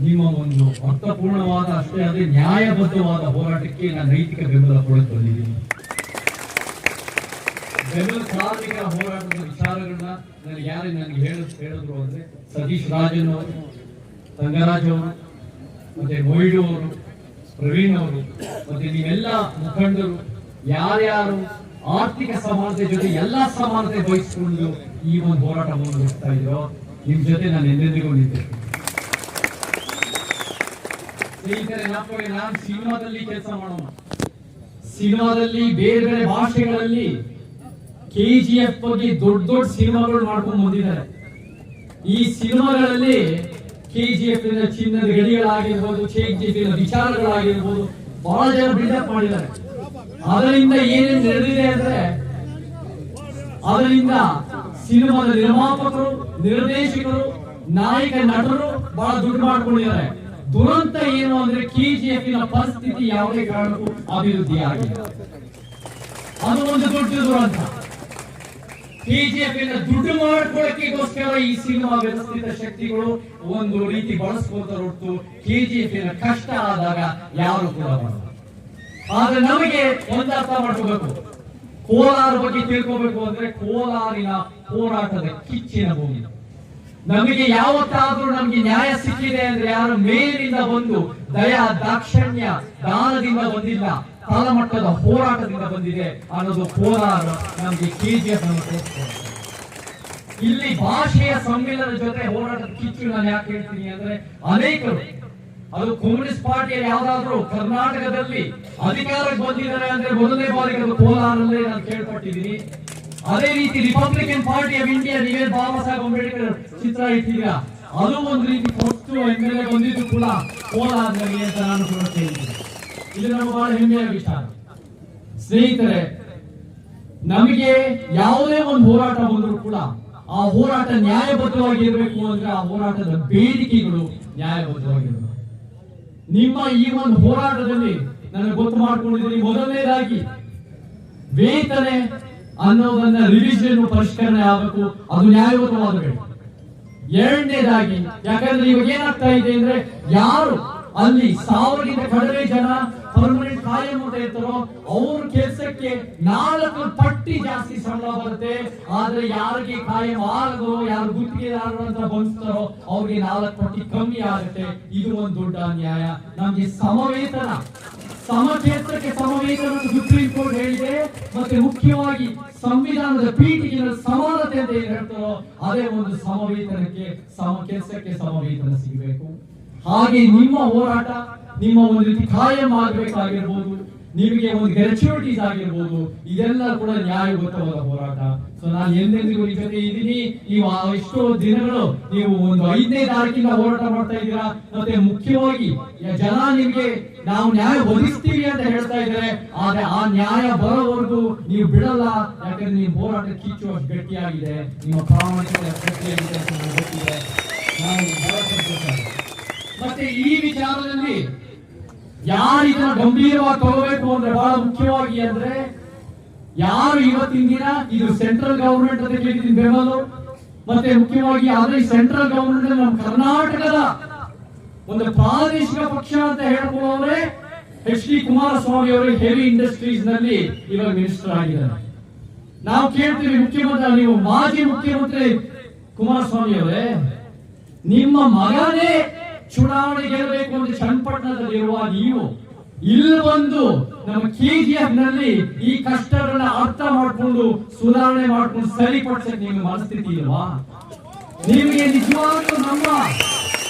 ನಿಮ್ಮ ಒಂದು ಅರ್ಥಪೂರ್ಣವಾದ ಅಷ್ಟೇ ಅದೇ ನ್ಯಾಯಬದ್ಧವಾದ ಹೋರಾಟಕ್ಕೆ ನಾನು ನೈತಿಕ ಬೆಂಬಲ ಕೊಡಲು ಬಂದಿದ್ದೀನಿ. ಕಾರ್ಮಿಕರ ಹೋರಾಟದ ವಿಚಾರಗಳನ್ನ ನನಗೆ ಹೇಳಿದ್ರು ಅಂದ್ರೆ ಸತೀಶ್ ರಾಜನ್ ಅವರು, ತಂಗರಾಜ್ ಅವರು, ಮತ್ತೆ ಮೊಯ್ಡು ಅವರು, ಪ್ರವೀಣ್ ಅವರು, ಮತ್ತೆ ನೀವೆಲ್ಲ ಮುಖಂಡರು ಯಾರ್ಯಾರು ಆರ್ಥಿಕ ಸಮಾನತೆ ಜೊತೆ ಎಲ್ಲಾ ಸಮಾನತೆ ಬಯಸಿಕೊಂಡು ಈ ಒಂದು ಹೋರಾಟ ಮುಂದುವರಿಸ್ತಾ ಇದ್ರು, ನಿಮ್ ಜೊತೆ ನಾನು ಎಂದೆಂದಿಗೂ ನಿಂತಿದ್ದೆ. ಸ್ನೇಹಿತರೆ, ನಾನು ಸಿನಿಮಾದಲ್ಲಿ ಕೆಲಸ ಮಾಡೋಣ, ಸಿನಿಮಾದಲ್ಲಿ ಬೇರೆ ಬೇರೆ ಭಾಷೆಗಳಲ್ಲಿ KGF ಬಗ್ಗೆ ದೊಡ್ಡ ದೊಡ್ಡ ಸಿನಿಮಾಗಳು ಮಾಡ್ಕೊಂಡು ಬಂದಿದ್ದಾರೆ. ಈ ಸಿನಿಮಾಗಳಲ್ಲಿ KGF ಚಿನ್ನದ ಗಡಿಗಳಾಗಿರ್ಬೋದು, KGF ವಿಚಾರಗಳಾಗಿರ್ಬೋದು ಬಹಳ ಜನ ಬಿಲ್ಡಪ್ ಮಾಡಿದ್ದಾರೆ. ಅದರಿಂದ ಏನೇನು ನಡೆದಿದೆ ಅಂದ್ರೆ, ಅದರಿಂದ ಸಿನಿಮಾದ ನಿರ್ಮಾಪಕರು, ನಿರ್ದೇಶಕರು, ನಾಯಕ ನಟರು ಬಹಳ ದುಡ್ಡು ಮಾಡ್ಕೊಂಡಿದ್ದಾರೆ. ದುರಂತ ಏನು ಅಂದ್ರೆ KGF ಪರಿಸ್ಥಿತಿ ಯಾವುದೇ ಕಾರಣಕ್ಕೂ ಅಭಿವೃದ್ಧಿ ಆಗಿದೆ. ಅದು ಒಂದು ದೊಡ್ಡ ದುರಂತ. KGF ದುಡ್ಡು ಮಾಡ್ಕೊಳ್ಳೋಕ್ಕೋಸ್ಕರ ಈ ಸಿನಿಮಾ ವ್ಯವಸ್ಥಿತ ಶಕ್ತಿಗಳು ಒಂದು ರೀತಿ ಬಳಸ್ಕೊಳ್ತಾರೆ ಹೊರತು KGF ಕಷ್ಟ ಆದಾಗ ಯಾರು ಕೂಡ ಬರಲ್ಲ. ಆದ್ರೆ ನಮಗೆ ಒಂದು ಅರ್ಥ ಮಾಡ್ಕೋಬೇಕು, ಕೋಲಾರ ಬಗ್ಗೆ ತಿಳ್ಕೋಬೇಕು ಅಂದ್ರೆ ಕೋಲಾರಿನ ಹೋರಾಟದ ಕಿಚ್ಚಿನ ಭೂಮಿ. ನಮಗೆ ಯಾವತ್ತಾದ್ರೂ ನಮ್ಗೆ ನ್ಯಾಯ ಸಿಕ್ಕಿದೆ ಅಂದ್ರೆ ಯಾರು ಮೇಲಿಂದ ಬಂದು ದಯಾ ದಾಕ್ಷಣ್ಯ ದಾನದಿಂದ ಬಂದಿಲ್ಲ, ತಳಮಟ್ಟದ ಹೋರಾಟದಿಂದ ಬಂದಿದೆ ಅನ್ನೋದು ಕೋಲಾರ ನಮ್ಗೆ KGF ಇಲ್ಲಿ ಭಾಷೆಯ ಸಮ್ಮಿಲನದ ಜೊತೆ ಹೋರಾಟದ ಕಿಚ್ಚು ನಾನು ಯಾಕೆ ಹೇಳ್ತೀನಿ ಅಂದ್ರೆ, ಅನೇಕರು ಅದು ಕಮ್ಯುನಿಸ್ಟ್ ಪಾರ್ಟಿಯಲ್ಲಿ ಯಾವ್ದಾದ್ರು ಕರ್ನಾಟಕದಲ್ಲಿ ಅಧಿಕಾರಕ್ಕೆ ಬಂದಿದ್ದಾರೆ ಅಂದ್ರೆ ಮೊದಲನೇ ಬಾರಿಗೆ ಅದು ಕೋಲಾರಲ್ಲೇ ನಾನು ಕೇಳ್ಪಟ್ಟಿದ್ದೀನಿ. ಅದೇ ರೀತಿ ರಿಪಬ್ಲಿಕನ್ ಪಾರ್ಟಿ ಆಫ್ ಇಂಡಿಯಾ, ನೀವೇ ಬಾಬಾ ಸಾಹೇಬ್ ಅಂಬೇಡ್ಕರ್ ಚಿತ್ರ ಇಟ್ಟಿದ್ದೀರಾ, ಅದು ಒಂದು ರೀತಿ ಫಸ್ಟ್ MLA ಬಂದಿದ್ದು ಕೂಡ ಕೋಲಾರದಲ್ಲಿ ಅಂತ ನಾನು ಕೂಡ ಕೇಳ್ತೀನಿ. ಇದು ನಮ್ಗೆ ಬಹಳ ಹೆಮ್ಮೆಯ ವಿಚಾರ. ಸ್ನೇಹಿತರೆ, ನಮಗೆ ಯಾವುದೇ ಒಂದು ಹೋರಾಟ ಬಂದರೂ ಕೂಡ ಆ ಹೋರಾಟ ನ್ಯಾಯಬದ್ಧವಾಗಿರ್ಬೇಕು ಅಂದ್ರೆ ಆ ಹೋರಾಟದ ಬೇಡಿಕೆಗಳು ನ್ಯಾಯಬದ್ಧವಾಗಿರ್ಬೇಕು. ನಿಮ್ಮ ಈ ಒಂದು ಹೋರಾಟದಲ್ಲಿ ನನಗೆ ಗೊತ್ತು ಮಾಡ್ಕೊಂಡಿದ್ದೀನಿ, ಮೊದಲನೇದಾಗಿ ವೇತನೆ ಅನ್ನೋದನ್ನ ರಿವಿಷನ್ ಪರಿಷ್ಕರಣೆ ಆಗಬೇಕು, ಅದು ನ್ಯಾಯಬದ್ಧವಾಗಬೇಕು. ಎರಡನೇದಾಗಿ, ಯಾಕಂದ್ರೆ ಇವಾಗ ಏನಾಗ್ತಾ ಇದೆ ಅಂದ್ರೆ, ಯಾರು ಅಲ್ಲಿ 1000ಗಿಂತ ಕಡಿಮೆ ಜನ ಪರ್ಮನೆಂಟ್ ಕಾಯಂ ಅಂತ ಇರ್ತಾರೋ ಅವ್ರ ಕೆಲಸಕ್ಕೆ 4 ಪಟ್ಟಿ ಜಾಸ್ತಿ ಸಂಬಳ ಬರುತ್ತೆ. ಆದ್ರೆ ಯಾರಿಗೆ ಕಾಯಂ ಆಗೋ, ಯಾರು ಗುತ್ತಿಗೆದಾರರು ಅಂತ ಬಂದಿರ್ತಾರೋ ಅವ್ರಿಗೆ 4 ಪಟ್ಟಿ ಕಮ್ಮಿ ಆಗುತ್ತೆ. ಇದು ಒಂದು ದೊಡ್ಡ ಅನ್ಯಾಯ. ನಮ್ಗೆ ಸಮವೇತನ, ಸಮಕ್ಷೇತ್ರಕ್ಕೆ ಸಮವೇತನ ಸುಪ್ರೀಂ ಕೋರ್ಟ್ ಹೇಳಿದೆ. ಮತ್ತೆ ಮುಖ್ಯವಾಗಿ ಸಂವಿಧಾನದ ಪೀಠಿಕೆಗಳ ಸಮಾನತೆ ಅಂತ ಏನ್ ಹೇಳ್ತಾರೋ ಅದೇ ಒಂದು ಸಮವೇತನಕ್ಕೆ, ಸಮ ಕೆಲಸಕ್ಕೆ ಸಮವೇತನ ಸಿಗಬೇಕು. ಹಾಗೆ ನಿಮ್ಮ ಹೋರಾಟ ನಿಮ್ಮ ಒಂದು ರೀತಿ ಕಾಯಂ ಆಗಬೇಕಾಗಿರ್ಬೋದು, ನಿಮಗೆ ಒಂದು ಗ್ರಾಚ್ಯುಯಿಟೀಸ್ ಆಗಿರ್ಬೋದು, ಇದೆಲ್ಲ ಕೂಡ ನ್ಯಾಯಬದ್ಧವಾದ ಹೋರಾಟ. ಸೊ ನಾನು ಎಂದೆಂದಿಗೂ ನಿಮ್ಮ ಜೊತೆ ಇದ್ದೀನಿ. ನೀವು ಎಷ್ಟೋ ದಿನಗಳು ನೀವು ಒಂದು 5ನೇ ತಾರೀಕಿಂದ ಹೋರಾಟ ಮಾಡ್ತಾ ಇದ್ದೀರಾ. ಮತ್ತೆ ಮುಖ್ಯವಾಗಿ ಜನ ನಿಮ್ಗೆ ನಾವು ನ್ಯಾಯ ಒದಗಿಸ್ತೀವಿ ಅಂತ ಹೇಳ್ತಾ ಇದ್ದಾರೆ. ಆದ್ರೆ ಆ ನ್ಯಾಯ ಬರೋವರೆಗೂ ನೀವು ಬಿಡಲ್ಲ. ಯಾಕಂದ್ರೆ ನಿಮ್ಮ ಹೋರಾಟ ಕಿಚ್ಚು ಅಷ್ಟು ಗಟ್ಟಿಯಾಗಿದೆ, ನಿಮ್ಮ ಪ್ರಾಮಾಣಿಕತೆ ಗಟ್ಟಿಯಾಗಿದೆ ಅಂತ ನನಗೆ ಗೊತ್ತಿದೆ. ಮತ್ತೆ ಈ ವಿಚಾರದಲ್ಲಿ ಯಾರು ಇದನ್ನ ಗಂಭೀರವಾಗಿ ತಗೋಬೇಕು ಅಂದ್ರೆ ಬಹಳ ಮುಖ್ಯವಾಗಿ ಅಂದ್ರೆ, ಯಾರು ಇವತ್ತಿನ ದಿನ ಇದು ಸೆಂಟ್ರಲ್ ಗವರ್ಮೆಂಟ್ ಅದಕ್ಕೆ ಬೆಂಬಲ, ಮತ್ತೆ ಮುಖ್ಯವಾಗಿ ಆದ್ರೆ ಸೆಂಟ್ರಲ್ ಗವರ್ಮೆಂಟ್ ನಮ್ಮ ಕರ್ನಾಟಕದ ಒಂದು ಪ್ರಾದೇಶಿಕ ಪಕ್ಷ ಅಂತ ಹೇಳ್ಕೊಳ್ಳೋರೆ HD ಕುಮಾರಸ್ವಾಮಿ ಅವರು ಹೆವಿ ಇಂಡಸ್ಟ್ರೀಸ್ ನಲ್ಲಿ ಇವಾಗ ಮಿನಿಸ್ಟರ್ ಆಗಿದ್ದಾರೆ. ನಾವು ಕೇಳ್ತೀವಿ ಮುಖ್ಯಮಂತ್ರಿ, ನೀವು ಮಾಜಿ ಮುಖ್ಯಮಂತ್ರಿ ಕುಮಾರಸ್ವಾಮಿ ಅವರೇ, ನಿಮ್ಮ ಮಗನೇ ಚುನಾವಣೆ ಗೆಲ್ಲಬೇಕು ಅಂತ ಚನ್ನಪಟ್ಟಣದಲ್ಲಿರುವ ನೀವು ಇಲ್ಲಿ ಬಂದು ನಮ್ಮ KGF ನಲ್ಲಿ ಈ ಕಷ್ಟಗಳನ್ನ ಅರ್ಥ ಮಾಡ್ಕೊಂಡು ಸುಧಾರಣೆ ಮಾಡ್ಕೊಂಡು ಸರಿಪಡಿಸಕ್ಕೆ ನಿಮ್ಗೆ ಮನಸ್ಥಿತಿ ಇಲ್ವಾ? ನಿಮಗೆ ನಿಜವಾಗ್ಲೂ ನಮ್ಮ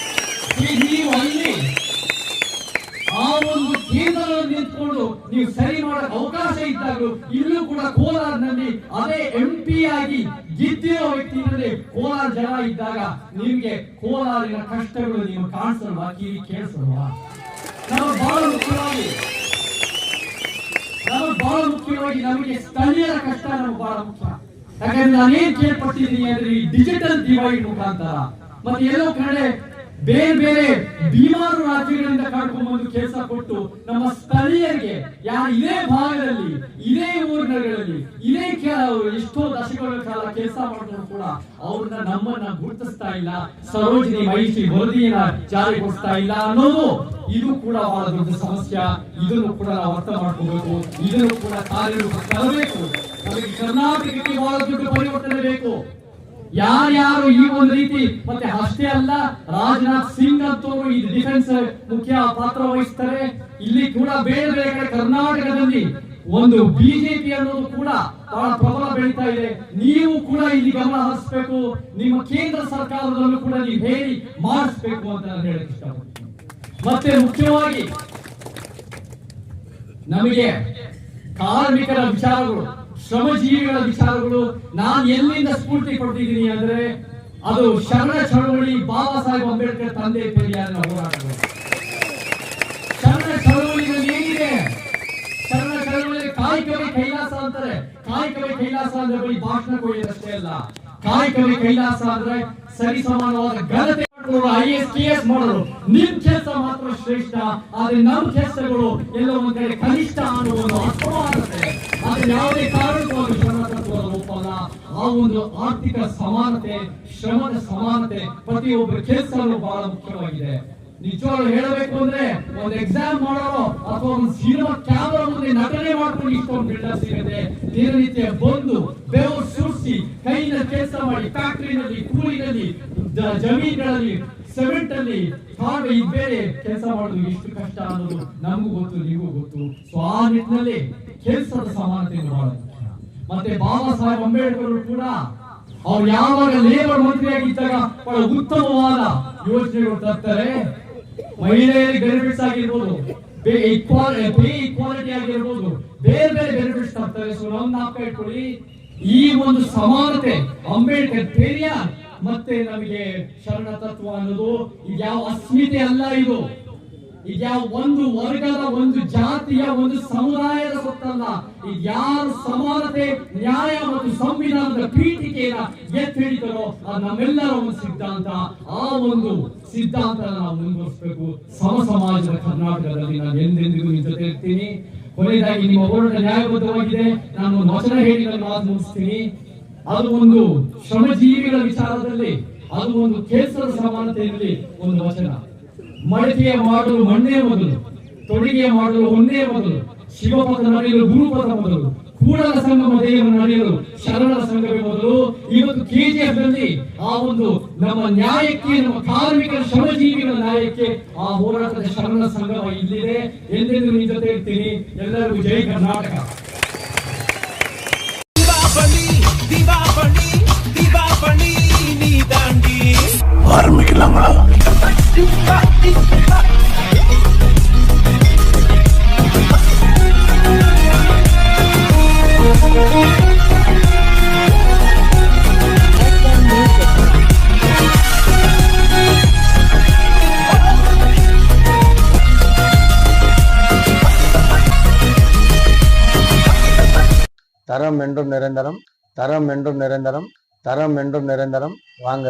ನೀವು ಅಲ್ಲಿ ಆ ಒಂದು ಕೇಂದ್ರದಲ್ಲಿ ನಿಂತ್ಕೊಂಡು ನೀವು ಸರಿ ಮಾಡಕ್ ಅವಕಾಶ ಇದ್ದಾಗಲೂ ಇಲ್ಲೂ ಕೂಡ ಕೋಲಾರನಲ್ಲಿ ಅದೇ MP ಆಗಿ ಗೆದ್ದಿರೋ ವ್ಯಕ್ತಿಗಳಲ್ಲಿ ಕೋಲಾರ ಜನ ಇದ್ದಾಗ ನಿಮ್ಗೆ ಕೋಲಾರಿನ ಕಷ್ಟಗಳು ನೀವು ಕಾಣಿಸಲ್ವಾ, ಕಿವಿ ಕೇಳಿಸಲ್ವಾ? ನಮಗೆ ಬಹಳ ಮುಖ್ಯವಾಗಿ ನಮಗೆ ಸ್ಥಳೀಯರ ಕಷ್ಟ ನಮ್ಗೆ ಬಹಳ ಮುಖ್ಯ. ಯಾಕಂದ್ರೆ ನಾನೇನ್ ಕೇಳ್ಪಟ್ಟಿದ್ದೀನಿ ಅಂದ್ರೆ ಈ ಡಿಜಿಟಲ್ ಡಿವೈಡ್ ಮುಖಾಂತರ ಮತ್ತೆ ಎಲ್ಲೋ ಕಡೆ ಬೇರೆ ಬೇರೆ ಬೀಮಾರು ರಾಜ್ಯಗಳಿಂದ ಕರ್ಕೊಂಡ್ಬಂದು ಕೆಲಸ ಕೊಟ್ಟು ನಮ್ಮ ಸ್ಥಳೀಯರಿಗೆ ಇದೇ ಭಾಗದಲ್ಲಿ ಇದೇ ಊರಿನಲ್ಲಿ ಇದೇ ಎಷ್ಟೋ ದಶಕಗಳ ಕಾಲ ಕೆಲಸ ಮಾಡಿದ್ರು ಕೂಡ ಅವ್ರನ್ನ ನಮ್ಮನ್ನ ಗುರುತಿಸ್ತಾ ಇಲ್ಲ, ಸರೋಜಿನಿ ಮಹಿಷಿ ವರದಿಯನ್ನ ಜಾರಿಗೊಳಿಸ್ತಾ ಇಲ್ಲ ಅನ್ನೋದು ಇದು ಕೂಡ ಬಹಳ ದೊಡ್ಡ ಸಮಸ್ಯೆ. ಇದನ್ನು ಕೂಡ ನಾವು ಅರ್ಥ ಮಾಡ್ಕೋಬೇಕು, ಇದನ್ನು ಕೂಡ ಕಾರ್ಯರೂಪ ತರಬೇಕು. ನಮಗೆ ಕರ್ನಾಟಕಕ್ಕೆ ಬಹಳ ದೊಡ್ಡ ಪರಿವರ್ತನೆ ಬೇಕು. ಯಾರ್ಯಾರು ಈ ಒಂದು ರೀತಿ, ಮತ್ತೆ ಅಷ್ಟೇ ಅಲ್ಲ, ರಾಜನಾಥ್ ಸಿಂಗ್ ಅಂತವರು ಈ ಡಿಫೆನ್ಸ್ ಮುಖ್ಯ ಪಾತ್ರ ವಹಿಸ್ತಾರೆ. ಇಲ್ಲಿ ಕೂಡ ಬೇರೆ ಬೇರೆ ಕಡೆ ಕರ್ನಾಟಕದಲ್ಲಿ ಒಂದು ಬಿಜೆಪಿ ಅನ್ನೋದು ಕೂಡ ಬಹಳ ಪ್ರಬಲ ಬೆಳೀತಾ ಇದೆ. ನೀವು ಕೂಡ ಇಲ್ಲಿ ಗಮನ ಹರಿಸಬೇಕು, ನಿಮ್ಮ ಕೇಂದ್ರ ಸರ್ಕಾರದಲ್ಲೂ ಕೂಡ ನೀವು ಹೇಳಿ ಮಾಡಿಸ್ಬೇಕು ಅಂತ ನಾನು ಹೇಳಕ್ ಇಷ್ಟಪಡ್ತೀನಿ. ಮತ್ತೆ ಮುಖ್ಯವಾಗಿ ನಮಗೆ ಕಾರ್ಮಿಕರ ವಿಚಾರಗಳು, ಶ್ರಮಜೀವಿಗಳ ವಿಚಾರಗಳು ನಾನು ಎಲ್ಲಿಂದ ಸ್ಫೂರ್ತಿ ಪಡ್ತಿದ್ದೀನಿ ಅಂದ್ರೆ ಅದು ಶರಣ ಚಳವಳಿ, ಬಾಬಾ ಸಾಹೇಬ್ ಅಂಬೇಡ್ಕರ್ ತಂದೆ ಪೆರಿಯಾರನ ಹೋರಾಟಗಳು. ಶರಣ ಚಳವಳಿನಲ್ಲಿ ಏನಿದೆ? ಶರಣ ಚಳವಳಿ ಕಾಯಕವೇ ಕೈಲಾಸ ಅಂತಾರೆ. ಕಾಯಕವೇ ಕೈಲಾಸ ಅಂದ್ರೆ ಬರೀ ಭಾಷಣ ಕೊಯ್ಯೋದಷ್ಟೇ ಅಲ್ಲ, ಕಾಯಕವೇ ಕೈಲಾಸ ಅಂದ್ರೆ ಸರಿ ಸಮಾನವಾದ ಘನತೆ IAS KS ಮಾಡೋರು ನಿಮ್ ಕೆಲಸ ಮಾತ್ರ ಶ್ರೇಷ್ಠ, ಆದ್ರೆ ನಮ್ಮ ಕೆಲಸಗಳು ಎಲ್ಲ ಒಂದ್ ಕಡೆ ಕನಿಷ್ಠ ಅನ್ನೋ ಒಂದು ಅರ್ಥವಾಗುತ್ತೆ. ಆದ್ರೆ ಯಾವುದೇ ಕಾರಣಕ್ಕೂ ಶ್ರಮ ತತ್ವದ ಒಪ್ಪಲ್ಲ. ಆ ಒಂದು ಆರ್ಥಿಕ ಸಮಾನತೆ, ಶ್ರಮದ ಸಮಾನತೆ ಪ್ರತಿಯೊಬ್ಬರ ಕೆಲಸನೂ ಬಹಳ ಮುಖ್ಯವಾಗಿದೆ. ನಿಜವಾಗ್ಲೂ ಹೇಳಬೇಕು ಅಂದ್ರೆ ಒಂದು ಎಕ್ಸಾಮ್ ಮಾಡೋರು ಅಥವಾ ಒಂದು ಸಿನಿಮಾ ಕ್ಯಾಮರಾ ಮುಂದೆ ನಟನೆ ಮಾಡ್ಕೊಂಡು ಇಷ್ಟೊಂದು ಬಿಲ್ಡರ್ ಸಿಗುತ್ತೆ. ದಿನನಿತ್ಯ ಬಂದು ಬೆವರು ಸುರಿಸಿ ಕೈಯಿಂದ ಕೆಲಸ ಮಾಡಿ ಫ್ಯಾಕ್ಟರಿನಲ್ಲಿ, ಕೂಲಿನಲ್ಲಿ, ಜಮೀನುಗಳಲ್ಲಿ, ಸಿಮೆಂಟ್ ಅಲ್ಲಿ ಬೇರೆ ಕೆಲಸ ಮಾಡೋದು ಎಷ್ಟು ಕಷ್ಟ ಅನ್ನೋದು ನಮಗೂ ಗೊತ್ತು, ನಿಮಗೂ ಗೊತ್ತು. ಸೊ ಆ ನಿಟ್ಟಿನಲ್ಲಿ ಕೆಲಸದ ಸಮಾನತೆ ಬಹಳ ಮುಖ್ಯ. ಮತ್ತೆ ಬಾಬಾ ಸಾಹೇಬ್ ಅಂಬೇಡ್ಕರ್ ಕೂಡ ಅವ್ರು ಯಾವಾಗ ಲೇಬರ್ ಮಂತ್ರಿಯಾಗಿದ್ದಾಗ ಬಹಳ ಉತ್ತಮವಾದ ಯೋಜನೆಗಳು ತರ್ತಾರೆ. ಮಹಿಳೆಯರಿಗೆ ಬೆನಿಫಿಟ್ಸ್ ಆಗಿರ್ಬೋದು, ಪೇ ಈಕ್ವಾಲಿಟಿ ಆಗಿರ್ಬೋದು, ಬೇರೆ ಬೇರೆ ಬೆನಿಫಿಟ್ಸ್ ತರ್ತಾರೆ. ಸೊ ನಾವು ನಾಲ್ಕು ಇಟ್ಕೊಳ್ಳಿ, ಈ ಒಂದು ಸಮಾನತೆ ಅಂಬೇಡ್ಕರ್, ಪೆರಿಯಾರ್ ಮತ್ತೆ ನಮಗೆ ಶರಣ ತತ್ವ ಅನ್ನೋದು ಇದ್ಯಾವ ಅಸ್ಮಿತೆ ಅಲ್ಲ. ಇದ್ಯಾವ ಒಂದು ವರ್ಗದ, ಒಂದು ಜಾತಿಯ, ಒಂದು ಸಮುದಾಯದ ಸೊತ್ತಲ್ಲ. ಇದ್ಯಾರು ಸಮಾನತೆ, ನ್ಯಾಯ ಮತ್ತು ಸಂವಿಧಾನದ ಪೀಠಿಕೆಯನ್ನ ಎತ್ತಿ ಹಿಡಿತಾರೋ ಅದು ನಮ್ಮೆಲ್ಲರ ಒಂದು ಸಿದ್ಧಾಂತ. ಆ ಒಂದು ಸಿದ್ಧಾಂತ ನಾವು ಮುಂದುವರಿಸಬೇಕು. ಸಮ ಸಮಾಜದ ಕರ್ನಾಟಕದಲ್ಲಿ ನಾನು ಎಂದೆಂದಿಗೂ ನಿಮ್ಮ ಜೊತೆ ಇರ್ತೀನಿ. ಕೊನೆಯದಾಗಿ ನಿಮ್ಮ ಹೋರಾಟ ನ್ಯಾಯಬದ್ಧವಾಗಿದೆ. ನಾನು ಒಂದು ವಚನ ಹೇಳಿ ನನ್ನ ಮಾತು ಮುಗಿಸ್ತೀನಿ. ಅದು ಒಂದು ಶ್ರಮಜೀವಿಗಳ ವಿಚಾರದಲ್ಲಿ, ಅದು ಒಂದು ಕೆಲಸದ ಸಮಾನತೆಯಲ್ಲಿ ಒಂದು ವಚನ. ಮಡಿಕೆಯ ಮಾಡಲು ಮಣ್ಣೇ ಮೊದಲು, ತೊಡಿಗೆಯ ಮಾಡಲು ಹೊನ್ನೇ ಮೊದಲು, ಶಿವಪಥ ನಡೆಯಲು ಗುರುಪಥ ಮೊದಲು, ಕೂಡಲ ಸಂಗಮ ದೇವರ ನಡೆಯಲು ಶರಣರ ಸಂಘವೇ ಮೊದಲು. ಇವತ್ತು KGF ನಲ್ಲಿ ಆ ಒಂದು ನಮ್ಮ ನ್ಯಾಯಕ್ಕೆ, ನಮ್ಮ ಕಾರ್ಮಿಕರ ಶ್ರಮಜೀವಿಗಳ ನ್ಯಾಯಕ್ಕೆ ಆ ಹೋರಾಟದ ಶರಣರ ಸಂಗಮ ಇಲ್ಲಿದೆ. ಎಂದೆಂದು ನಿಮ್ಮ ಜೊತೆ ಇರ್ತೀನಿ. ಎಲ್ಲರಿಗೂ ಜೈ ಕರ್ನಾಟಕ. ஆரம்பிக்கலாங்களா? தரம் என்றும் நிரந்தரம், தரம் என்றும் நிரந்தரம், தரம் என்றும் நிரந்தரம். வாங்க.